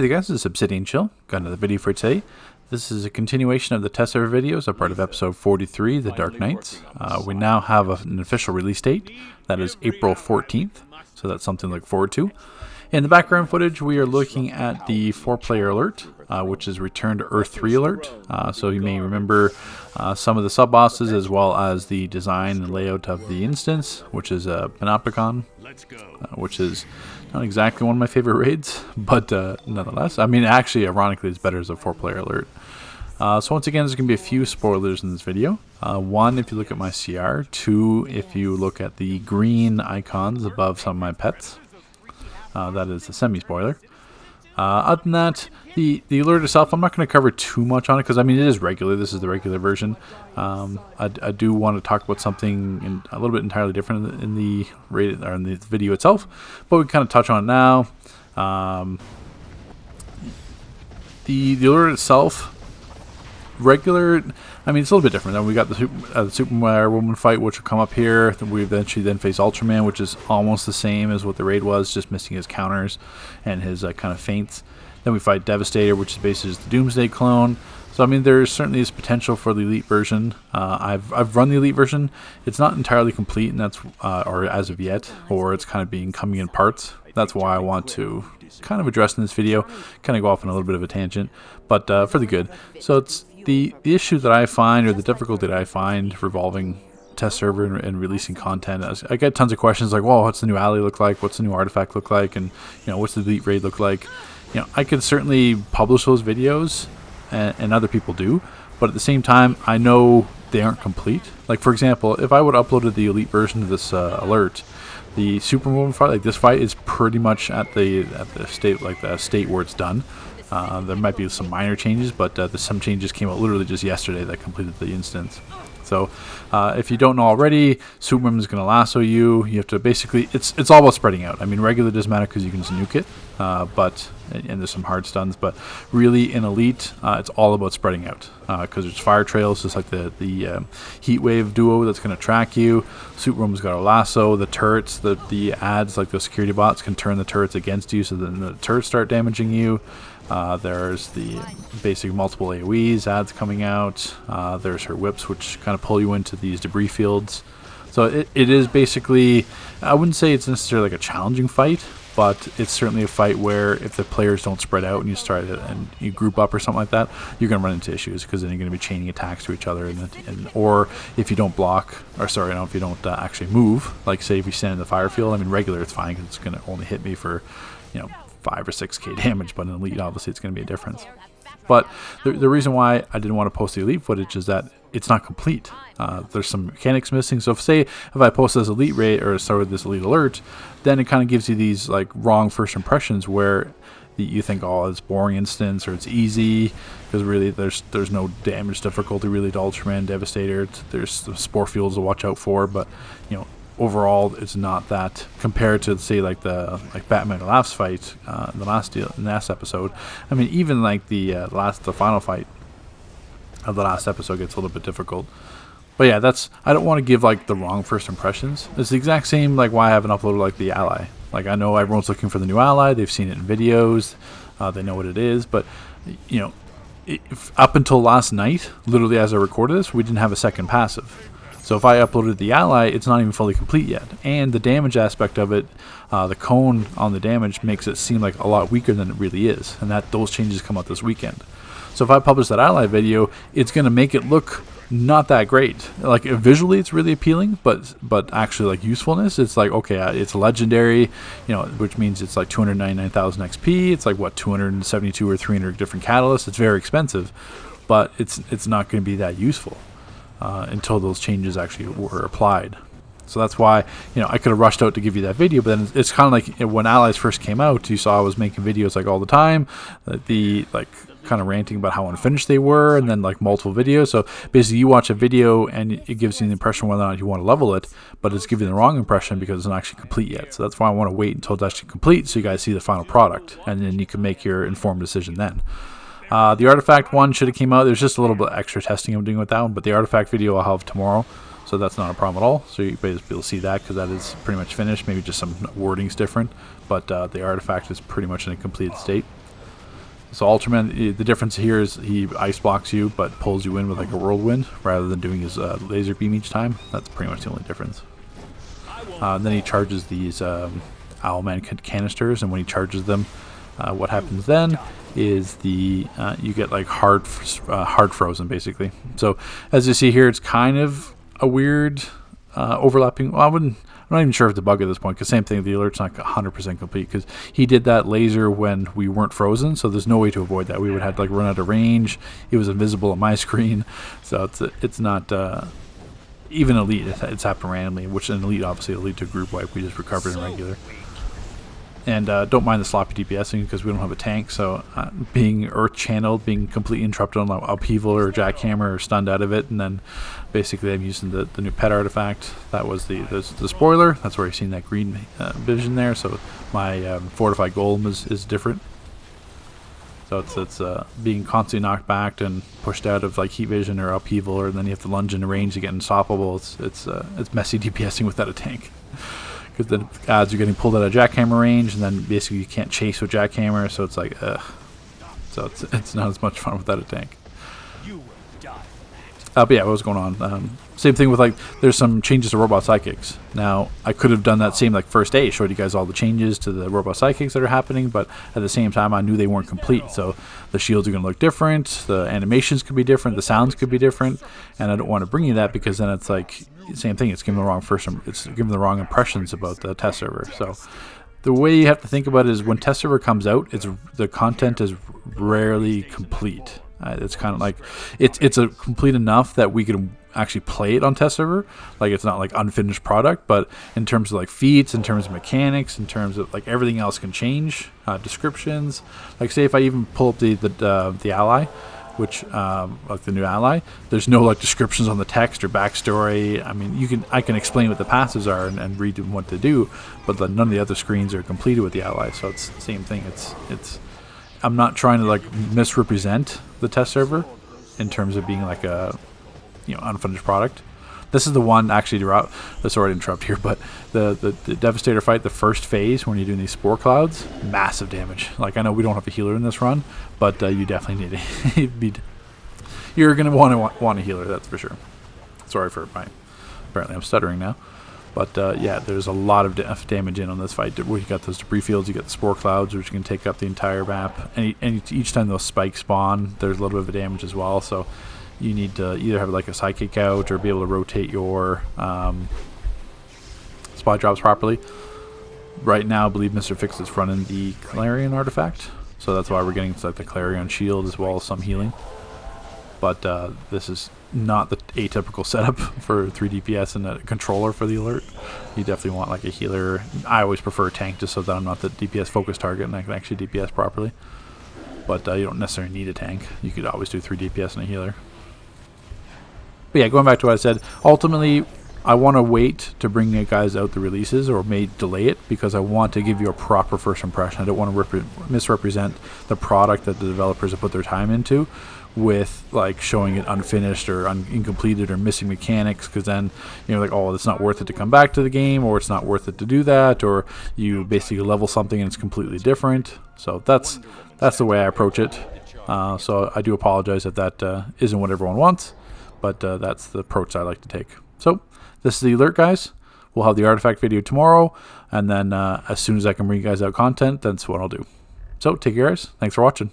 Hey there guys, this is Obsidian Chill. Got another video for today. This is a continuation of the test server videos, a part of episode 43, The Dark Knights. We now have an official release date. That is April 14th, so that's something to look forward to. In the background footage, we are looking at the 4-player alert, which is Return to Earth 3 alert. So you may remember some of the sub-bosses as well as the design and layout of the instance, which is a Panopticon, which is not exactly one of my favorite raids, but nonetheless. I mean, actually, ironically, it's better as a 4-player alert. So once again, there's going to be a few spoilers in this video. One, if you look at my CR. Two, if you look at the green icons above some of my pets. That is a semi-spoiler. Other than that, the alert itself, I'm not going to cover too much on it because, I mean, it is regular. This is the regular version. I do want to talk about something a little bit entirely different in the video itself, but we kind of touch on it now. The alert itself, regular. I mean, it's a little bit different. Then we got the Superman Woman fight, which will come up here. We eventually then face Ultraman, which is almost the same as what the raid was, just missing his counters and his kind of feints. Then we fight Devastator, which is basically just the Doomsday clone. So I mean, there's certainly this potential for the Elite version. I've run the Elite version. It's not entirely complete, and that's or as of yet, or it's kind of coming in parts. That's why I want to kind of address in this video, kind of go off on a little bit of a tangent, but for the good. So it's the issue that I find, or the difficulty that I find revolving test server and releasing content. I get tons of questions like, "Whoa, what's the new alley look like? What's the new artifact look like? And what's the Elite raid look like?" I could certainly publish those videos, and other people do, but at the same time, I know they aren't complete. Like for example, if I would have uploaded the Elite version of this alert, the Superwoman fight, like this fight, is pretty much at the state where it's done. There might be some minor changes, but some changes came out literally just yesterday that completed the instance. So if you don't know already, Superwoman is going to lasso you. You have to basically, it's all about spreading out. I mean, regular doesn't matter because you can just nuke it, and there's some hard stuns. But really, in Elite, it's all about spreading out because there's fire trails, just like the heat wave duo that's going to track you. Superwoman's got a lasso. The turrets, the ads like those security bots can turn the turrets against you, so then the turrets start damaging you. There's the basic multiple AoEs ads coming out. There's her whips, which kind of pull you into these debris fields. So it is basically, I wouldn't say it's necessarily like a challenging fight, but it's certainly a fight where if the players don't spread out and you start it and you group up or something like that, you're going to run into issues because then you're going to be chaining attacks to each other, or if you don't block, or sorry, if you don't actually move, like say if you stand in the fire field. I mean, regular it's fine because it's going to only hit me for 5 or 6k damage, but in Elite obviously it's going to be a difference. But the reason why I didn't want to post the Elite footage is that it's not complete. There's some mechanics missing. So if I post this Elite raid or start with this Elite alert, then it kind of gives you these like wrong first impressions where you think, oh, it's boring instance or it's easy, because really there's no damage difficulty really to Ultraman, Devastator. There's some spore fields to watch out for, but overall, it's not that compared to, say, like Batman and Laugh's fight in the last episode. I mean, even like the final fight of the last episode gets a little bit difficult. But yeah, I don't want to give like the wrong first impressions. It's the exact same like why I haven't uploaded like the ally. Like I know everyone's looking for the new ally. They've seen it in videos. They know what it is. But up until last night, literally as I recorded this, we didn't have a second passive. So if I uploaded the ally, it's not even fully complete yet. And the damage aspect of it, the cone on the damage makes it seem like a lot weaker than it really is. And those changes come out this weekend. So if I publish that ally video, it's going to make it look not that great. Like visually, it's really appealing, but actually like usefulness, it's like, okay, it's legendary, which means it's like 299,000 XP. It's like what, 272 or 300 different catalysts. It's very expensive, but it's not going to be that useful. Until those changes actually were applied. So that's why, I could have rushed out to give you that video, but then it's kind of like when allies first came out, you saw I was making videos like all the time, kind of ranting about how unfinished they were, and then like multiple videos. So basically you watch a video and it gives you the impression whether or not you want to level it, but it's giving the wrong impression because it's not actually complete yet. So that's why I want to wait until it's actually complete so you guys see the final product, and then you can make your informed decision then. The artifact one should have came out. There's just a little bit extra testing I'm doing with that one, but the artifact video I'll have tomorrow, so that's not a problem at all. So you guys will be able to see that because that is pretty much finished. Maybe just some wording's different, but the artifact is pretty much in a completed state. So Ultraman, the difference here is he ice blocks you, but pulls you in with like a whirlwind rather than doing his laser beam each time. That's pretty much the only difference. And then he charges these Owlman canisters, and when he charges them, what happens then is you get like hard frozen basically. So as you see here, it's kind of a weird overlapping. Well, I'm not even sure if the bug at this point, because same thing, the alert's not 100% complete, because he did that laser when we weren't frozen, so there's no way to avoid that. We would have to like run out of range. It was invisible on my screen, so it's not even elite. It's happened randomly, which in elite obviously will lead to a group wipe. We just recovered in regular. And don't mind the sloppy DPSing because we don't have a tank, so being earth channeled, being completely interrupted on upheaval or jackhammer or stunned out of it, and then basically I'm using the new pet artifact. That was the spoiler. That's where you've seen that green vision there. So my fortified golem is different. So it's being constantly knocked back and pushed out of like heat vision or upheaval, or then you have to lunge into range to get unstoppable. It's messy DPSing without a tank. Because then odds are getting pulled out of jackhammer range, and then basically you can't chase with jackhammer, so it's like, so it's not as much fun without a tank. But yeah, what was going on? Same thing with like, there's some changes to robot psychics. Now, I could have done that same like first day, showed you guys all the changes to the robot psychics that are happening, but at the same time, I knew they weren't complete. So the shields are going to look different, the animations could be different, the sounds could be different, and I don't want to bring you that because then it's like, same thing, it's giving the wrong impressions about the test server. So the way you have to think about it is when test server comes out, the content is rarely complete. It's kind of like it's a complete enough that we can actually play it on test server. Like it's not like unfinished product, but in terms of like feats, in terms of mechanics, in terms of like everything else can change. Descriptions, like say if I even pull up the ally, which like the new ally, there's no like descriptions on the text or backstory. I mean, I can explain what the passives are and read them what to do, but none of the other screens are completed with the ally. So it's the same thing. It's I'm not trying to like misrepresent the test server in terms of being like a unfinished product. This is the one actually. Sorry to interrupt here, but the Devastator fight, the first phase when you're doing these spore clouds, massive damage. Like I know we don't have a healer in this run, but you definitely need it. You're gonna want a healer, that's for sure. Sorry for apparently I'm stuttering now. But yeah, there's a lot of damage in on this fight. Where you got those debris fields, you got the spore clouds, which can take up the entire map. And each time those spikes spawn, there's a little bit of damage as well. So you need to either have like a psychic out or be able to rotate your spot drops properly. Right now, I believe Mr. Fix is running the Clarion artifact, so that's why we're getting like the Clarion shield as well as some healing. But this is not the atypical setup for 3 DPS and a controller for the alert. You definitely want like a healer. I always prefer a tank just so that I'm not the DPS focus target and I can actually DPS properly. But you don't necessarily need a tank. You could always do 3 DPS and a healer. But yeah, going back to what I said, ultimately I want to wait to bring you guys out the releases, or may delay it, because I want to give you a proper first impression. I don't want to misrepresent the product that the developers have put their time into with like showing it unfinished or incompleted or missing mechanics, because then like, oh, it's not worth it to come back to the game, or it's not worth it to do that, or you basically level something and it's completely different. So that's the way I approach it. So I do apologize if that isn't what everyone wants, but that's the approach I like to take. So this is the alert, guys. We'll have the artifact video tomorrow, and then as soon as I can bring you guys out content, that's what I'll do. So take care, guys. Thanks for watching.